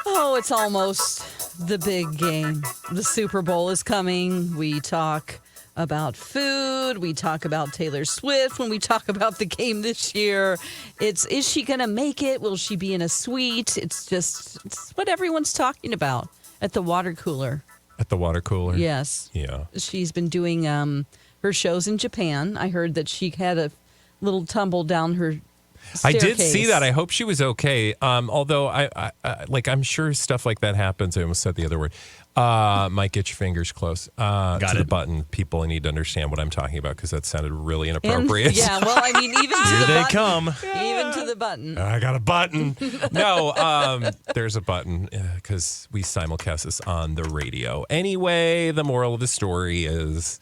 Oh, it's almost the big game. The Super Bowl is coming. We talk about food. We talk about Taylor Swift when we talk about the game this year. Is she going to make it? Will she be in a suite? It's what everyone's talking about at the water cooler. At the water cooler? Yes. Yeah. She's been doing her shows in Japan. I heard that she had a little tumble down her staircase. I did see that. I hope she was okay. Although I'm sure stuff like that happens. I almost said the other word. Mike, get your fingers close to the button. People need to understand what I'm talking about because that sounded really inappropriate. Even to Here the they button. come. Even to the button. I got a button. No, there's a button because we simulcast this on the radio. Anyway, the moral of the story is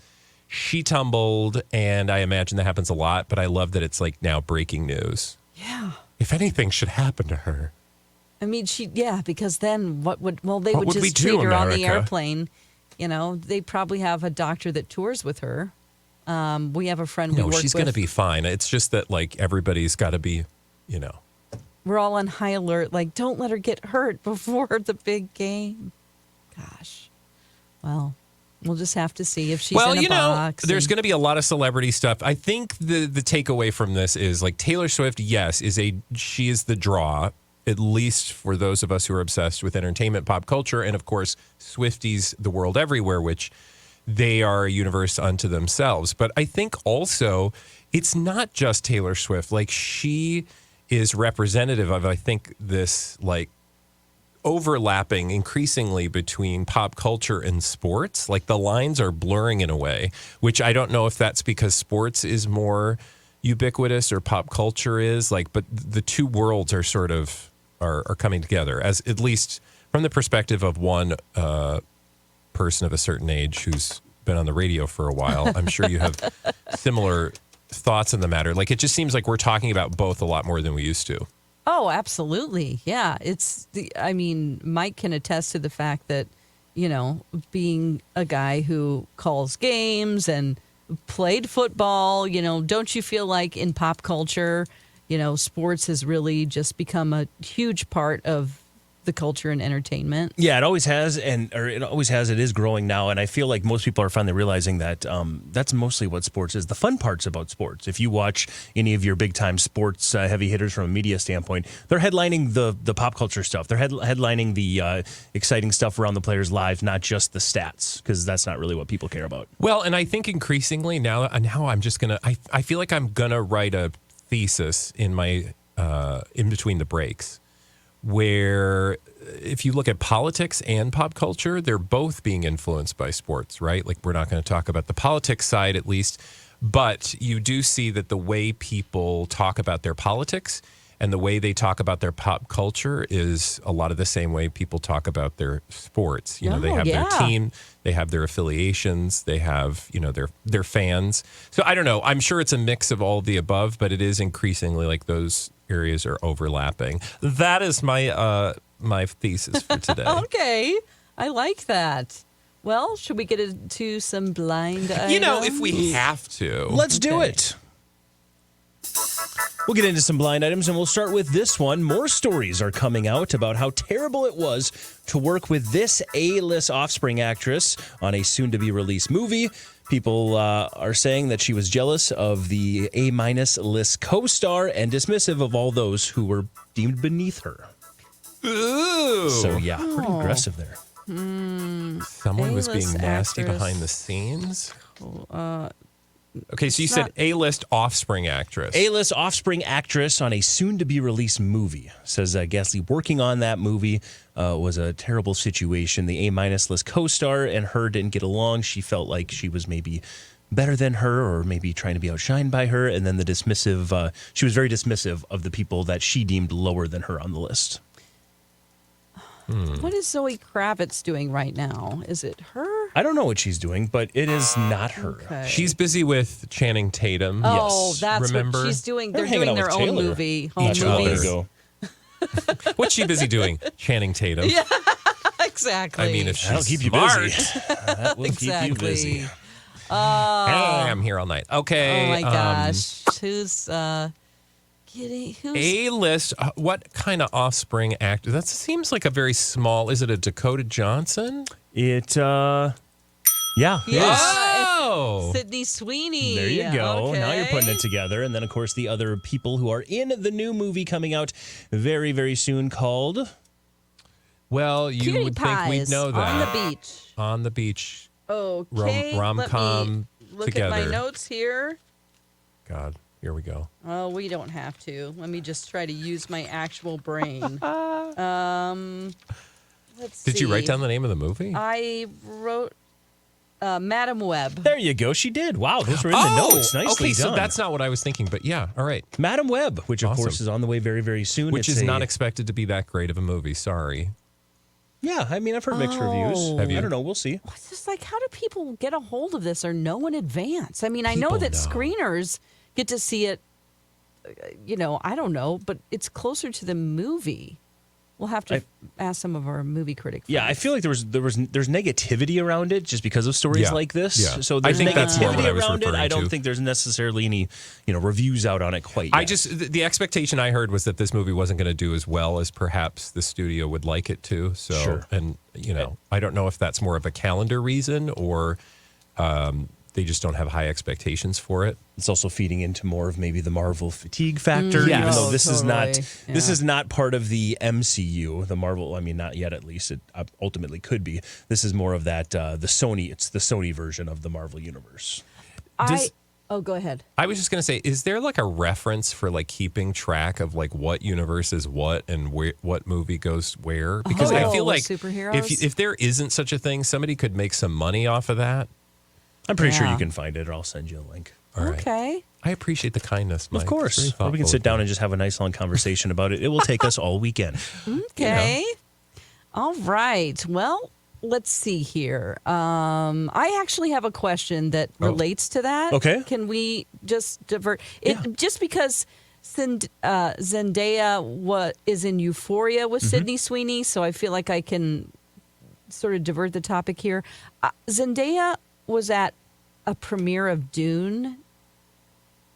she tumbled, and I imagine that happens a lot, but I love that it's like now breaking news. Yeah. If anything should happen to her. I mean, because then they would we just do, treat her on the America? airplane. You know, they probably have a doctor that tours with her. We have a friend we work with. No, she's going to be fine. It's just that, like, everybody's got to be, We're all on high alert. Like, don't let her get hurt before the big game. Gosh. Well, we'll just have to see if she's in a box. There's going to be a lot of celebrity stuff. I think the takeaway from this is, like, Taylor Swift, yes, she is the draw, at least for those of us who are obsessed with entertainment, pop culture, and, of course, Swifties the world everywhere, which they are a universe unto themselves. But I think also it's not just Taylor Swift. Like, she is representative of, I think, this, like, overlapping increasingly between pop culture and sports. Like, the lines are blurring in a way, which I don't know if that's because sports is more ubiquitous or pop culture is. Like, but the two worlds are sort of are coming together, as at least from the perspective of one person of a certain age who's been on the radio for a while. I'm sure you have similar thoughts on the matter. Like, it just seems like we're talking about both a lot more than we used to. Oh, absolutely. Yeah. Mike can attest to the fact that, being a guy who calls games and played football, don't you feel like in pop culture, sports has really just become a huge part of the culture and entertainment? Yeah, it always has, It is growing now, and I feel like most people are finally realizing that that's mostly what sports is. The fun parts about sports. If you watch any of your big-time sports heavy hitters from a media standpoint, they're headlining the pop culture stuff. They're headlining the exciting stuff around the players' lives, not just the stats, because that's not really what people care about. Well, and I think increasingly now I'm just gonna. I feel like I'm gonna write a thesis in my in between the breaks, where if you look at politics and pop culture, they're both being influenced by sports, right? Like, we're not going to talk about the politics side at least, but you do see that the way people talk about their politics and the way they talk about their pop culture is a lot of the same way people talk about their sports. They have their team, they have their affiliations, they have, their fans. So I don't know. I'm sure it's a mix of all the above, but it is increasingly like those areas are overlapping. That is my my thesis for today. Okay. I like that. Well, should we get into some blind items? If we have to. Let's do it. We'll get into some blind items, and we'll start with this one. More stories are coming out about how terrible it was to work with this A-list Offspring actress on a soon-to-be-released movie. People are saying that she was jealous of the A- list co-star and dismissive of all those who were deemed beneath her. Ooh. So, yeah, pretty aggressive there. Someone was being A-list nasty actress. behind the scenes? Okay, so you said A-list Offspring actress. A-list Offspring actress on a soon-to-be-released movie. Says Gasly working on that movie was a terrible situation. The A- list co-star and her didn't get along. She felt like she was maybe better than her or maybe trying to be outshined by her. And then she was very dismissive of the people that she deemed lower than her on the list. What is Zoe Kravitz doing right now? Is it her? I don't know what she's doing, but it is not her. Okay. She's busy with Channing Tatum. Oh, Yes. that's Remember? what she's doing. They're They're hanging doing out their with own Taylor. movie, home Not too long movies. ago. What's she busy doing? Channing Tatum. Yeah, exactly. I mean, if she's That'll keep you smart. busy. That will keep you busy. Hey, I'm here all night. Okay. Oh my gosh, who's kidding. Who's A-list. What kind of offspring actor? That seems like a very small. Is it a Dakota Johnson? It, yeah. Oh, Sydney Sweeney? There you go. Now you're putting Okay. it together. And then, of course, the other people who are in the new movie coming out very, very soon called... well, you Cutie would think we'd pies know that. on the beach. On the beach. Okay, rom-com let me look at my together. notes here. God, here we go. Oh, we don't have to. Let me just try to use my actual brain. Let's see. Did you write down the name of the movie? I wrote Madam Web. There you go. She did. Wow, those were in the notes. Nicely okay, done. so that's not what I was thinking, but yeah, all right. Madam Web, which, of Awesome. course, is on the way very, very soon. Which It's is a- not expected to be that great of a movie. Sorry. Yeah, I mean, I've heard mixed reviews. Have you? I don't know. We'll see. It's just like, how do people get a hold of this or know in advance? I mean, I know People that know. screeners get to see it, I don't know, but it's closer to the movie. We'll have to ask some of our movie critic friends. Yeah, I feel like there's negativity around it just because of stories Yeah. like this. Yeah. So I there's think that's more negativity what I was around it. referring I don't to. think there's necessarily any, reviews out on it quite yet. I just the expectation I heard was that this movie wasn't going to do as well as perhaps the studio would like it to. So, Sure. and I don't know if that's more of a calendar reason or they just don't have high expectations for it. It's also feeding into more of maybe the Marvel fatigue factor, Yes. even though Oh, this is not totally. this Yeah. is not part of the MCU. The Marvel, I mean, not yet. At least it ultimately could be. This is more of that the Sony. It's the Sony version of the Marvel universe. Go ahead. I was just going to say, is there like a reference for like keeping track of like what universe is what and what movie goes where? Because I feel with like superheroes? if there isn't such a thing, somebody could make some money off of that. I'm pretty sure Yeah. you can find it, or I'll send you a link. All right. Okay. I appreciate the kindness, Mike. Of course, Very or we thoughtful can sit of down you. and just have a nice long conversation about it. It will take us all weekend. Okay. All right. Well, let's see here. I actually have a question that relates to that. Okay. Can we just divert it? Yeah. Just because Zendaya is in Euphoria with Sydney Sweeney, so I feel like I can sort of divert the topic here. Zendaya was at a premiere of Dune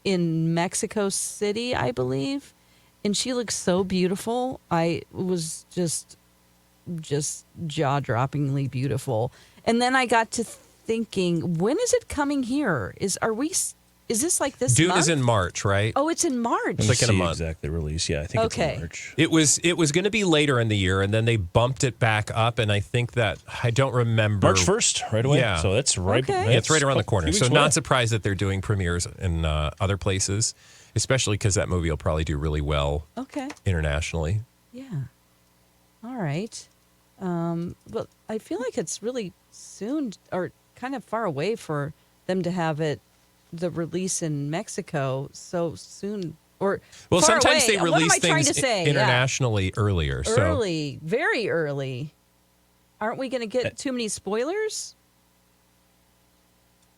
in Mexico City, I believe, and she looks so beautiful. I was just jaw-droppingly beautiful. And then I got to thinking, when is it coming here? Is this like this Dune month? is in March, right? Oh, it's in March. It's like in a See month. exactly release. Yeah, I think it's Okay. in March. It was going to be later in the year, and then they bumped it back up. And I think that I don't remember March 1st, right away. Yeah. So that's right. Okay. Yeah, it's right around the corner. So not not surprised that they're doing premieres in other places, especially because that movie will probably do really well Okay. internationally. Yeah. All right. But I feel like it's really soon or kind of far away for them to have the release in Mexico so soon. Or Well, far sometimes away. they What am release I trying things to say? Yeah. internationally earlier. So Early, very early. Aren't we going to get too many spoilers?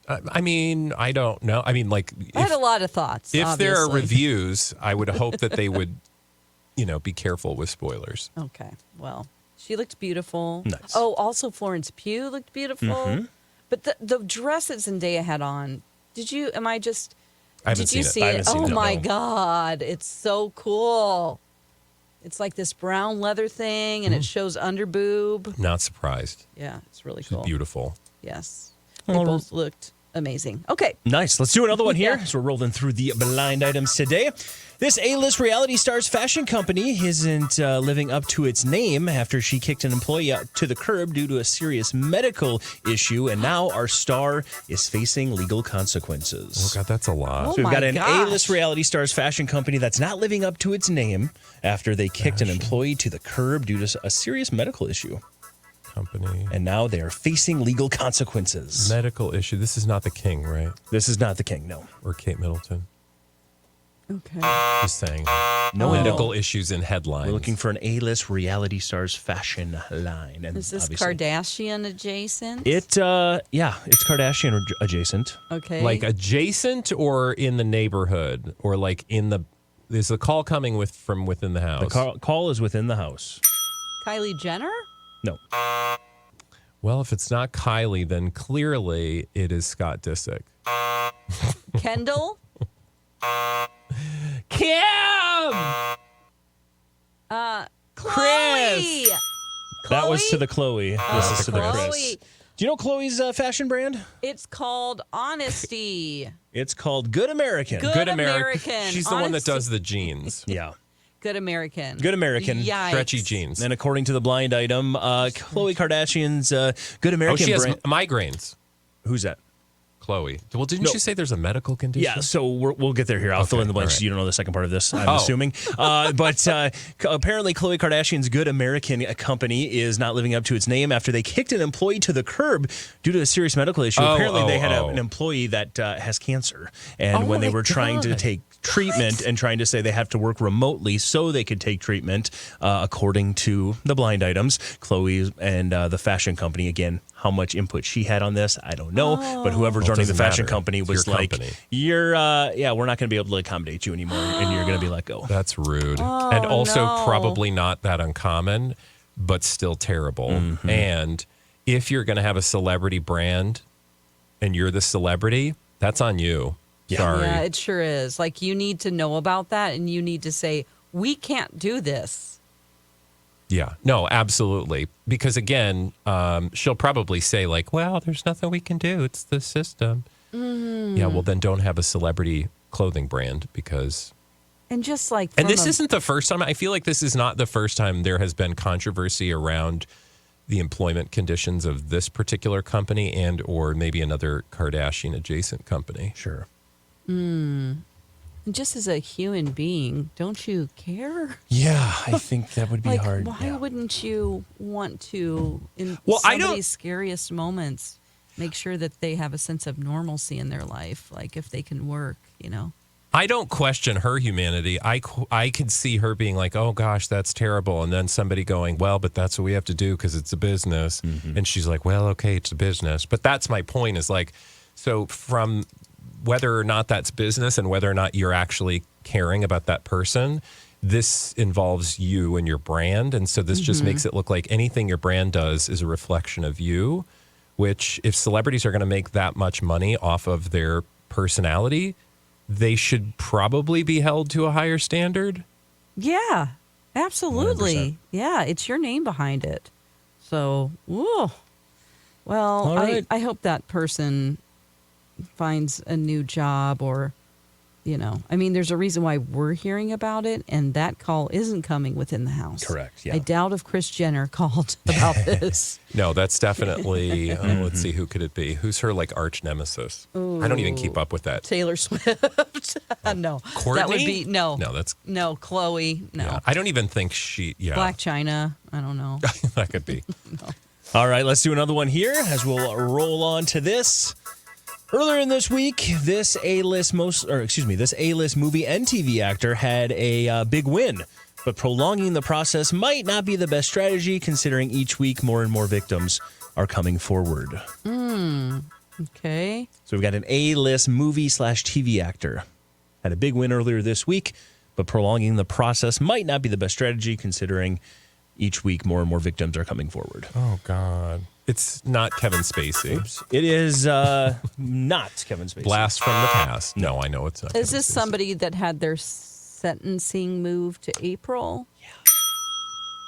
I mean, I don't know. I mean, like I had a lot of thoughts. if there are obviously. reviews, I would hope that they would, be careful with spoilers. Okay. Well, she looked beautiful. Nice. Oh, also Florence Pugh looked beautiful. Mm-hmm. But the dress that Zendaya had on, am I just I haven't did you seen it. see I it? haven't seen Oh it, my no. God. It's so cool. It's like this brown leather thing and it shows under boob. Not surprised. Yeah, it's really She's cool. beautiful. Yes. They both looked amazing. Okay. Nice. Let's do another one here. Yeah. So we're rolling through the blind items today. This A-list reality star's fashion company isn't living up to its name after she kicked an employee out to the curb due to a serious medical issue, and now our star is facing legal consequences. Oh God, that's a lot. Oh, So we've my got an gosh. A-list reality star's fashion company that's not living up to its name after they kicked an employee to the curb due to a serious medical issue. Company. And now they are facing legal consequences. Medical issue. This is not the King, right? This is not the King, no. Or Kate Middleton. Okay. Just saying. No Medical issues in headlines. We're looking for an A-list reality star's fashion line. And Is this obviously- Kardashian adjacent? It's Kardashian adjacent. Okay. like adjacent or in the neighborhood or like is the call coming from within the house? The call is within the house. Kylie Jenner? No. Well, if it's not Kylie, then clearly it is Scott Disick. Kendall? Kim! Chloe. That was to the Chloe. This is to the Chloe. Chris. Do you know Chloe's fashion brand? It's called Honesty. It's called Good American. Good American. She's the one that Honesty. does the jeans. Yeah. Good American. Good American. Yikes. Stretchy jeans. And according to the blind item, Khloe Kardashian's Good Oh, American she has brand. migraines. Who's that? Chloe. Well, didn't No. you say there's a medical condition? Yeah, so we'll get there here. I'll fill in the blanks. all right. You don't know the second part of this, I'm Oh. assuming. But apparently, Khloe Kardashian's Good American company is not living up to its name after they kicked an employee to the curb due to a serious medical issue. Apparently, they had an employee that has cancer. And when they were trying to take treatment and trying to say they have to work remotely so they could take treatment, according to the blind items, Khloe and the fashion company, again, how much input she had on this, I don't know. But whoever's Well, it running the doesn't fashion matter. company It's was your like, company. we're not going to be able to accommodate you anymore, and you're going to be let go. That's rude. And also no. probably not that uncommon, but still terrible. Mm-hmm. And if you're going to have a celebrity brand and you're the celebrity, that's on you. Yeah. Sorry. Yeah, it sure is. Like, you need to know about that, and you need to say, we can't do this. Yeah, no, absolutely. Because again, she'll probably say like, well, there's nothing we can do. It's the system. Yeah, well, then don't have a celebrity clothing brand because... And just like, And this isn't the first time. I feel like this is not the first time there has been controversy around the employment conditions of this particular company and or maybe another Kardashian adjacent company. Sure. just as a human being, don't you care? Yeah, I think that would be Like, hard. why Yeah. wouldn't you want to, in Well, I don't- somebody's scariest moments, make sure that they have a sense of normalcy in their life, like if they can work, you know? I don't question her humanity. I could see her being like, oh, gosh, that's terrible. And then somebody going, well, but that's what we have to do because it's a business. Mm-hmm. And she's like, well, okay, it's a business. But that's my point is like, so from whether or not that's business and whether or not you're actually caring about that person, this involves you and your brand. And so this just makes it look like anything your brand does is a reflection of you, which if celebrities are going to make that much money off of their personality, they should probably be held to a higher standard. Yeah, absolutely. 100%. Yeah, it's your name behind it. So, whoa. Well, All right. I hope that person finds a new job or, you know, I mean, there's a reason why we're hearing about it, and that call isn't coming within the house. Correct, yeah. I doubt if Kris Jenner called about this. No, that's definitely, let's see, who could it be? Who's her like arch nemesis? I don't even keep up with that. Taylor Swift. No. Courtney? That would be, no. No, Chloe. No. yeah, I don't even think Black China. I don't know. that could be. All right, let's do another one here as we'll roll on to this. Earlier in this week, this A-list movie and TV actor had a big win, but prolonging the process might not be the best strategy considering each week more and more victims are coming forward. Okay. So we've got an A-list movie/TV actor. Had a big win earlier this week, but prolonging the process might not be the best strategy considering each week more and more victims are coming forward. Oh, God. It's not Kevin Spacey. It is not Kevin Spacey. Blast from the past. No, I know it's not. Is Kevin this Spacey. somebody that had their sentencing moved to April? Yeah.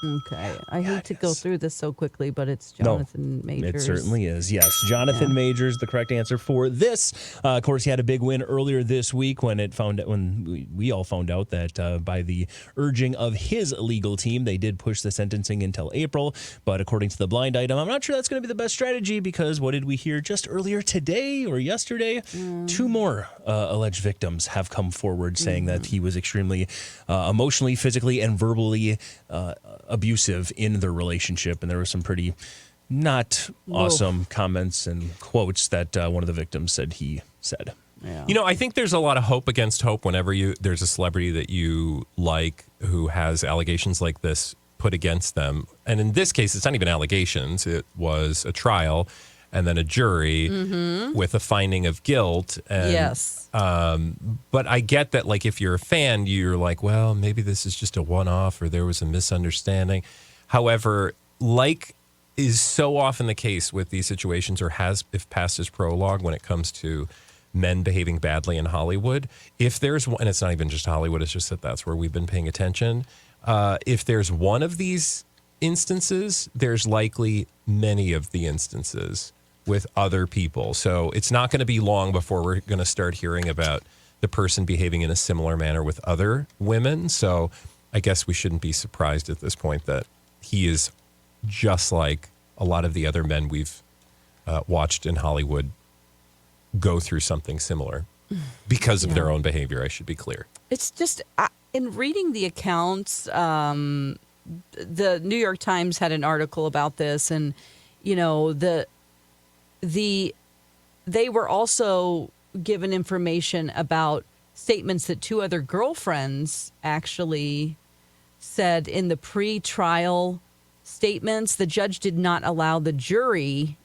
Okay. I hate to go through this so quickly, but it's Jonathan Majors. It certainly is, yes. Jonathan Majors, the correct answer for this. Of course, he had a big win earlier this week when we all found out that by the urging of his legal team, they did push the sentencing until April. But according to the blind item, I'm not sure that's going to be the best strategy because what did we hear just earlier today or yesterday? 2 more alleged victims have come forward saying that he was extremely emotionally, physically, and verbally abusive in their relationship, and there were some pretty not awesome comments and quotes that one of the victims said he said. Yeah. You know, I think there's a lot of hope against hope whenever there's a celebrity that you like who has allegations like this put against them. And in this case, it's not even allegations. It was a trial and then a jury with a finding of guilt. And, Yes. but I get that, like, if you're a fan, you're like, well, maybe this is just a one-off or there was a misunderstanding. However, like is so often the case with these situations or has, if past is prologue, when it comes to men behaving badly in Hollywood. If there's one, and it's not even just Hollywood, it's just that that's where we've been paying attention. If there's one of these instances, there's likely many of the instances with other people. So it's not going to be long before we're going to start hearing about the person behaving in a similar manner with other women. So I guess we shouldn't be surprised at this point that he is just like a lot of the other men we've watched in Hollywood go through something similar because of their own behavior, I should be clear. It's just, in reading the accounts, the New York Times had an article about this, and, you know, they were also given information about statements that two other girlfriends actually said in the pre-trial statements. The judge did not allow the jury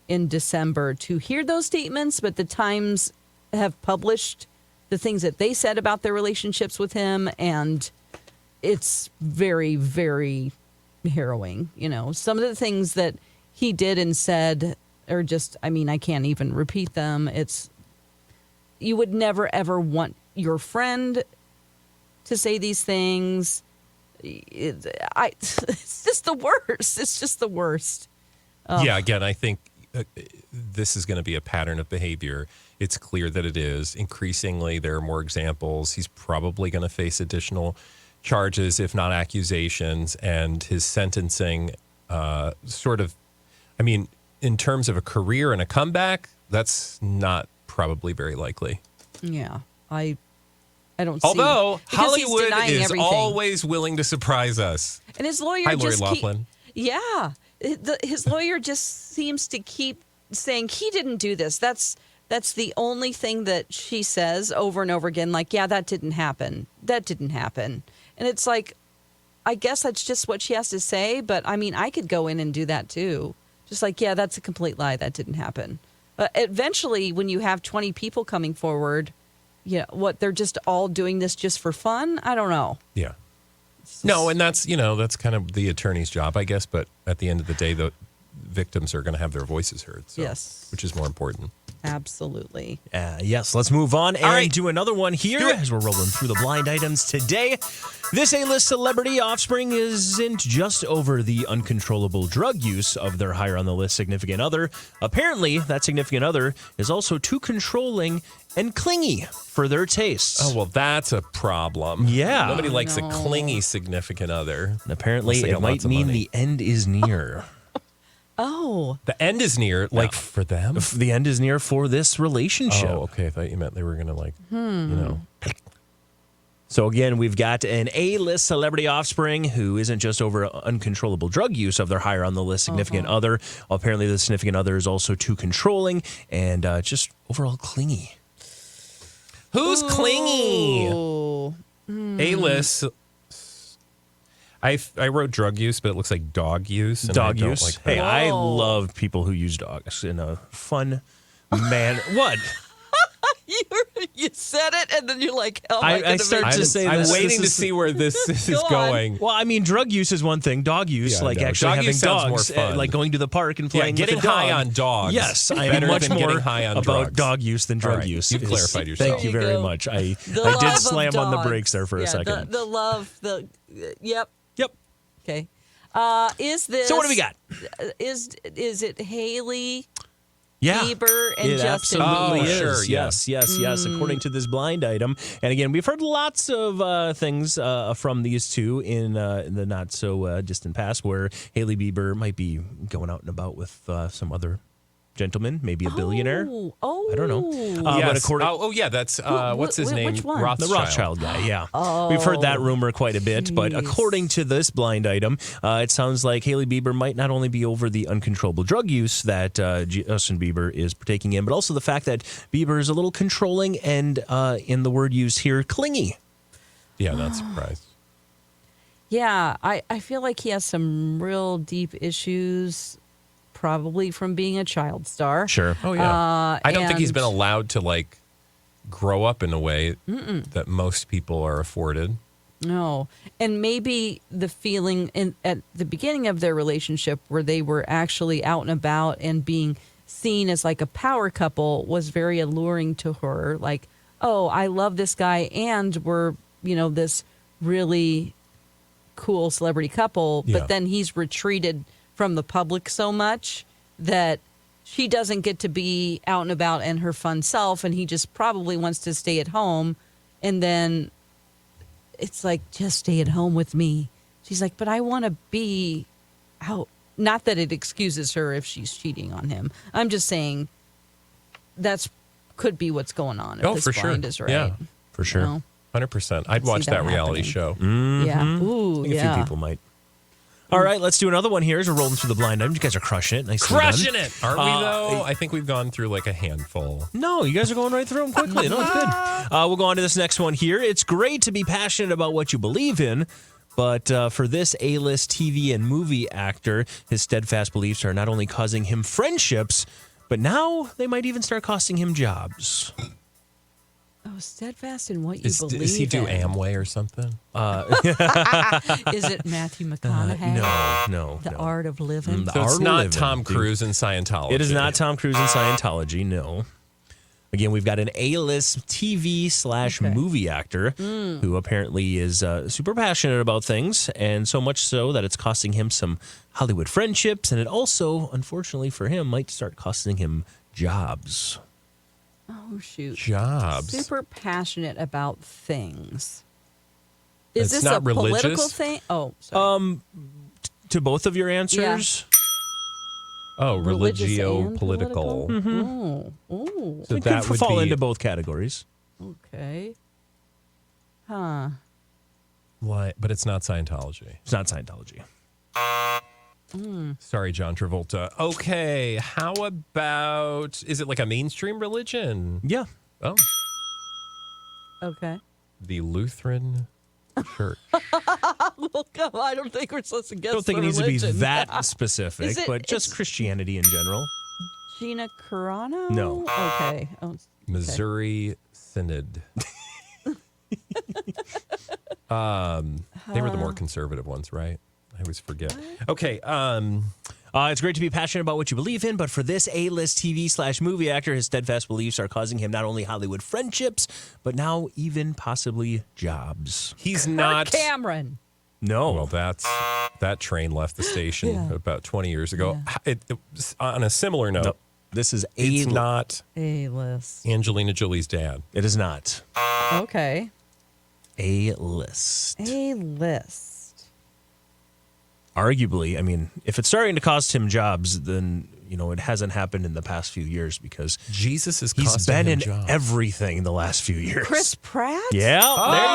in December to hear those statements, but the Times have published the things that they said about their relationships with him, and it's very, very harrowing. You know, some of the things that he did and said are just, I mean, I can't even repeat them. You would never, ever want your friend to say these things. It's just the worst. It's just the worst. Yeah, again, I think this is going to be a pattern of behavior. It's clear that it is. Increasingly, there are more examples. He's probably going to face additional charges, if not accusations, and his sentencing sort of, I mean, in terms of a career and a comeback, that's not probably very likely. Yeah, I don't see. Although Hollywood is everything. Always willing to surprise us. And his lawyer Hi, Lori Loughlin. Yeah. His lawyer just seems to keep saying he didn't do this. That's the only thing that she says over and over again. Like, yeah, that didn't happen. That didn't happen. And it's like, I guess that's just what she has to say. But I mean, I could go in and do that too. Just like, yeah, that's a complete lie. That didn't happen. But eventually, when you have 20 people coming forward, you know, what, they're just all doing this just for fun? I don't know. Yeah. No, and that's kind of the attorney's job, I guess. But at the end of the day, the victims are going to have their voices heard. So, yes. Which is more important. Absolutely. Yes, let's move on and do another one here as we're rolling through the blind items today. This A-list celebrity offspring isn't just over the uncontrollable drug use of their higher on the list significant other. Apparently, that significant other is also too controlling and clingy for their tastes. Oh, well, that's a problem. Yeah. Nobody likes a clingy significant other. And apparently, it might mean the end is near. Oh. The end is near, like for them? The end is near for this relationship. Oh, okay. I thought you meant they were going to you know. So again, we've got an A-list celebrity offspring who isn't just over uncontrollable drug use of their higher on the list significant other. Apparently, the significant other is also too controlling and just overall clingy. Who's clingy? A-list. I wrote drug use, but it looks like dog use. And Dog I don't use. like that. Hey, I love people who use dogs in a fun manner. What? You said it, and then you're like, "Oh, I start to say I'm this. waiting to see where this is going. Well, I mean, drug use is one thing. Dog use, Yeah, like no. actually Dog having use sounds dogs, more fun. like going to the park and playing getting with a dog. high on dogs. Yes, I better am much than more getting high on about drugs. dog use than drug All right, use. you've clarified yourself. Thank you There you very go. much. I love did of slam on the dogs. brakes there for a second. The love, yep. Yep. Okay. Is this? So what do we got? Is it Haley? Yeah. Bieber and it Justin absolutely Bieber. is. Sure, yeah. Yes, according to this blind item. And again, we've heard lots of things from these two in the not so distant past where Haley Bieber might be going out and about with some other gentleman, maybe a billionaire. Oh, I don't know. Yes. But according That's what's his name? which one? the Rothschild guy, yeah. We've heard that rumor quite a bit, but according to this blind item, it sounds like Haley Bieber might not only be over the uncontrollable drug use that Justin Bieber is partaking in, but also the fact that Bieber is a little controlling and, in the word used here, clingy. Yeah, not surprised. Yeah, I feel like he has some real deep issues, probably from being a child star. Sure. Oh, yeah. I don't think he's and- been allowed to, grow up in a way that most people are afforded. No. And maybe the feeling at the beginning of their relationship where they were actually out and about and being seen as like a power couple was very alluring to her. Like, oh, I love this guy and we're, this really cool celebrity couple. Yeah. But then he's retreated from the public so much that she doesn't get to be out and about and her fun self. And he just probably wants to stay at home. And then it's like, just stay at home with me. She's like, but I want to be out. Not that it excuses her if she's cheating on him. I'm just saying could be what's going on. If this blind is right. Yeah, for sure. 100%. I'd watch that reality show. Yeah. Ooh, I think yeah. a few people might. All right, let's do another one here as we're rolling through the blind item. You guys are crushing it. Nicely Crushing done. it. Aren't we, though? I think we've gone through like a handful. No, you guys are going right through them quickly. No, it's good. We'll go on to this next one here. It's great to be passionate about what you believe in, but for this A-list TV and movie actor, his steadfast beliefs are not only causing him friendships, but now they might even start costing him jobs. Oh, steadfast in what you believe Does he do in. Amway or something? Is it Matthew McConaughey? No. The Art of Living? The So it's Art of not Living, Tom dude. Cruise in Scientology. It is not Tom Cruise in Scientology, no. Again, we've got an A-list TV/movie actor who apparently is super passionate about things, and so much so that it's costing him some Hollywood friendships, and it also, unfortunately for him, might start costing him jobs. Oh, shoot. Jobs. Super passionate about things. Is It's this not a political religious? thing? Oh, sorry. To both of your answers, Oh, Religious and religio-political. political? Oh, So it that could would fall be into both categories. okay. Huh. But it's not Scientology. It's not Scientology. Sorry, John Travolta. Okay, how about, is it like a mainstream religion? Yeah. Oh, Okay. the Lutheran Church. Well, come on, I don't think we're supposed to guess I don't think it needs to be religion. that specific, Is it- but just it's- Christianity in general. Gina Carano? No. Okay. Oh, okay. Missouri Synod. They were the more conservative ones, right? I always forget. Okay. It's great to be passionate about what you believe in, but for this A-list TV/movie actor, his steadfast beliefs are causing him not only Hollywood friendships, but now even possibly jobs. He's not. Cameron. No. Well, that train left the station about 20 years ago. It was on a similar note. No. This is It's not A-list. Angelina Jolie's dad. It is not. Okay. A-list. A-list. Arguably, I mean, if it's starting to cost him jobs, then, it hasn't happened in the past few years because Jesus is he's costing been him in jobs. everything the last few years. Chris Pratt? Yeah,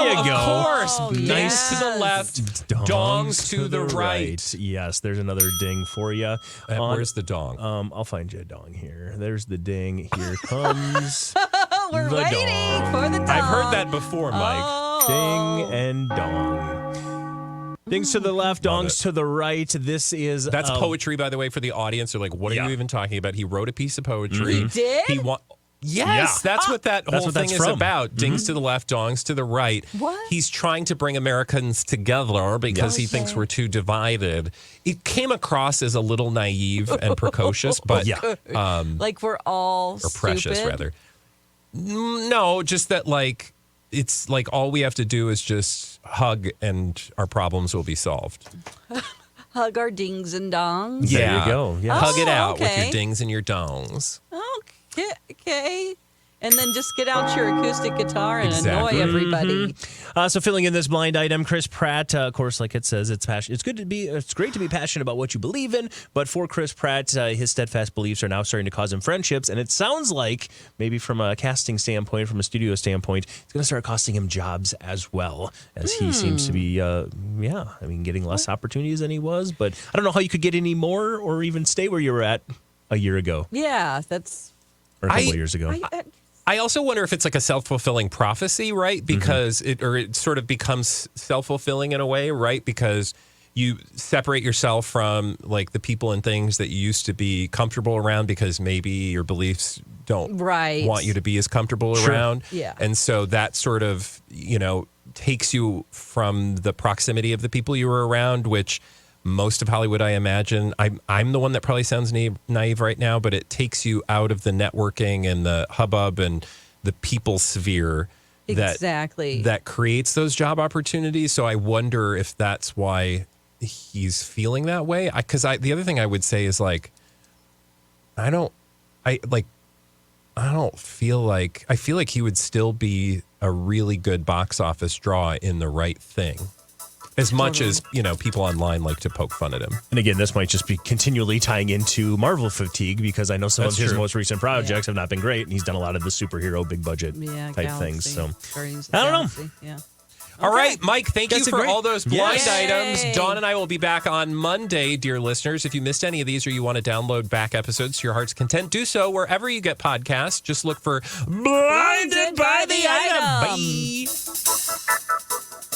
there you go. Of course. Oh, Dings yes. to the left, dongs to the right. Yes, there's another ding for you. Where's the dong? I'll find you a dong here. There's the ding. Here comes Oh, we're the waiting dong. for the dong. I've heard that before, Mike. Oh. Ding and dong. Dings to the left, Love dongs it. to the right. This is That's poetry, by the way, for the audience. They're like, what are Yeah. you even talking about? He wrote a piece of poetry. He did? Yes, that's what that That's whole what thing that's is from. about. Dings to the left, dongs to the right. What? He's trying to bring Americans together because he thinks we're too divided. It came across as a little naive and precocious, but Like we're all or precious stupid? rather. No, just that like it's like all we have to do is just hug and our problems will be solved. Hug our dings and dongs. There you go. Yeah. Hug it Oh, out with okay. your dings and your dongs. Okay. And then just get out your acoustic guitar and Exactly. annoy everybody. So filling in this blind item, Chris Pratt, of course, like it says, it's great to be passionate about what you believe in. But for Chris Pratt, his steadfast beliefs are now starting to cause him friendships. And it sounds like maybe from a casting standpoint, from a studio standpoint, it's going to start costing him jobs as well, as he seems to be, getting less opportunities than he was. But I don't know how you could get any more or even stay where you were at a year ago Yeah, that's. or a couple of years ago. I also wonder if it's like a self-fulfilling prophecy, right? Because it sort of becomes self-fulfilling in a way, right? Because you separate yourself from like the people and things that you used to be comfortable around because maybe your beliefs don't want you to be as comfortable around. Yeah. And so that sort of, takes you from the proximity of the people you were around, which most of Hollywood, I imagine. I'm the one that probably sounds naive right now, but it takes you out of the networking and the hubbub and the people sphere that creates those job opportunities. So I wonder if that's why he's feeling that way. Because the other thing I would say is like, I feel like he would still be a really good box office draw in the right thing. As much as, people online like to poke fun at him. And again, this might just be continually tying into Marvel fatigue because I know some of his most recent projects have not been great, and he's done a lot of the superhero big budget type things. So I don't know. Yeah. All right, Mike, thank you for all those blind items. Yay. Dawn and I will be back on Monday, dear listeners. If you missed any of these or you want to download back episodes to your heart's content, do so wherever you get podcasts. Just look for Blinded by the Item. Bye.